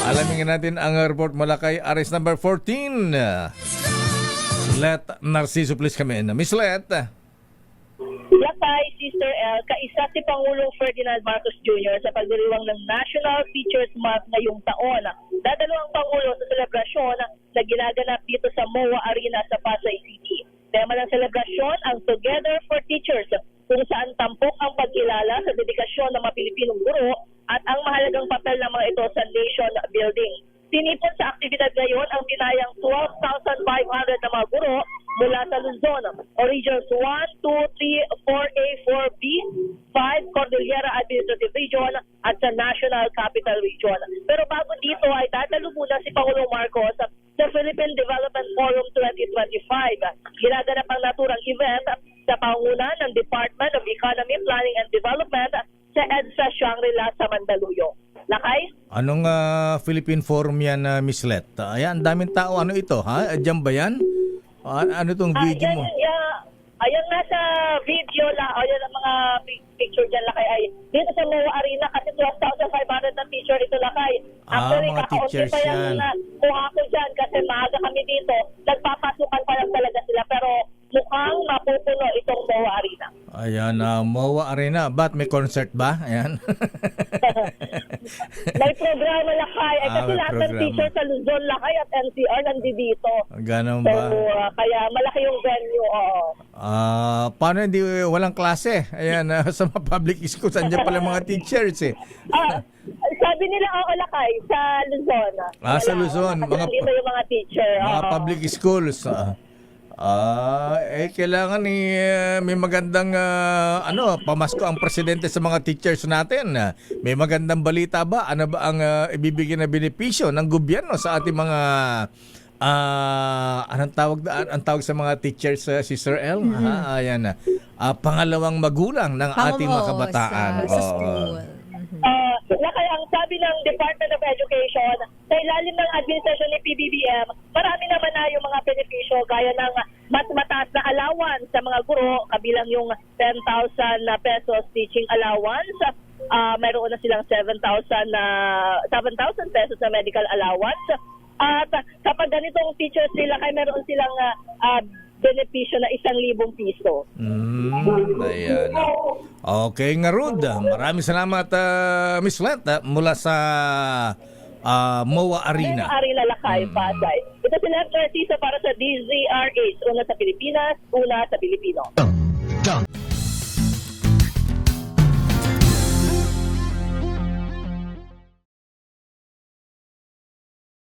Alamin natin ang report mula kay Aris number 14. Let Narciso, please come in. Miss Let. Lakay, Sister L, kaisa si Pangulong Ferdinand Marcos Jr. sa pagdiriwang ng National Teachers Month ngayong taon. Dadalo ang Pangulo sa selebrasyon na ginaganap dito sa MOA Arena sa Pasay City. Tema ng selebrasyon ang Together for Teachers, kung saan tampok ang pagkilala sa dedikasyon ng mga Pilipinong guro at ang mahalagang papel ng mga ito sa nation building. Sinipon sa aktibidad ngayon ang tinayang 12,500 na mga guro mula sa Luzon, o Regions 1, 2, 3, 4A, 4B, 5 Cordillera Administrative Region at sa National Capital Region. Pero bago dito ay dadalo muna si Pangulong Marcos sa Philippine Development Forum 2025. Ginaganap ang naturang event sa pangunan ng Department of Economy, Planning and Development sa EDSA Shangri-La sa Mandaluyong. Lakay? Anong Philippine Forum yan, Miss Let? Ayan, daming tao. Ano ito, ha? Diyan ba yan? Ano itong video mo? Ayan nasa video la. Ayan ang mga picture dyan, Lakay. Ay, dito sa MOA Arena kasi 12,500 na teacher ito, Lakay. Actually, mga teachers pa yan na kuha ko dyan kasi maaga kami dito. Nagpapasukan pa lang talaga sila pero mukhang mapupuno itong MOA Arena. Ayan, MOA Arena. Ba't may concert ba? Ayan. May programa, Lakay. Ay, kasi may lahat ng programa. teacher sa Luzon, Lakay at NCR nandito. Ganon So, ba? kaya malaki yung venue. Oo. Paano hindi walang klase? Ayan, sa mga public schools, andyan pala mga teachers eh. Sabi nila Lakay sa Luzon. Sa Luzon. Dito yung mga teacher. Mga Oo. public schools. Kailangan may magandang pamasko ang presidente sa mga teachers natin. May magandang balita ba? Ano ba ang ibibigay na benepisyo ng gobyerno sa ating mga anong tawag sa mga teachers, Sister L? Ayan. Pangalawang magulang ng ating mga kabataan. Sa school. Lakay, ang sabi ng Department of Education, sa ilalim ng administrasyon ni PBBM, marami naman na yung mga benepisyo gaya ng mas mataas na allowance sa mga guro, kabilang yung 10,000 pesos teaching allowance. Mayroon na silang 7,000 pesos na medical allowance. At kapag ganitong teachers sila, kay meron silang benepisyo na 1,000 piso. Ayan. Okay nga, Rod. Maraming salamat, Miss Let, mula sa MOA Arena. MOA Arena, Lakay, Pasay. Ito si Left Narciso para sa DZRH. Una sa Pilipinas, una sa Pilipino.